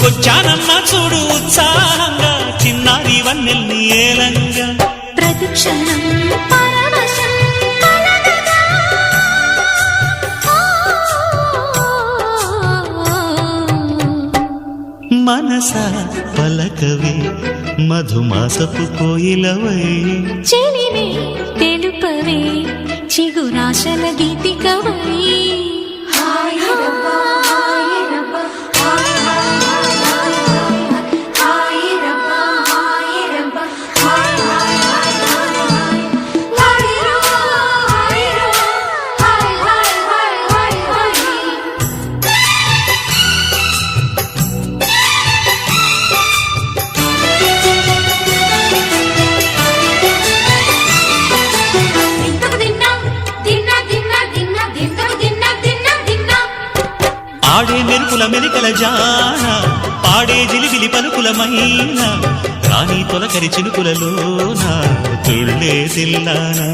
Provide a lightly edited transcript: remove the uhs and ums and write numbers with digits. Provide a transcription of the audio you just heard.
వచ్చానన్న చూడు ఉత్సాహంగా చిన్నారి వన్నెల్ని ఏలంగా ప్రతిక్షణం పరవశం కలగగా. మనసా పలకవే మధుమాసపు కోయిలవై చెలిమే తెలుపవే చిగురాశల గీతికవై. ఆడే మెరుపుల మెలికల జాన పాడే జిలిబిలి పలుకులమైన రాణి తొలకరి చిలుకులలోన తుళ్ళే తిల్లానా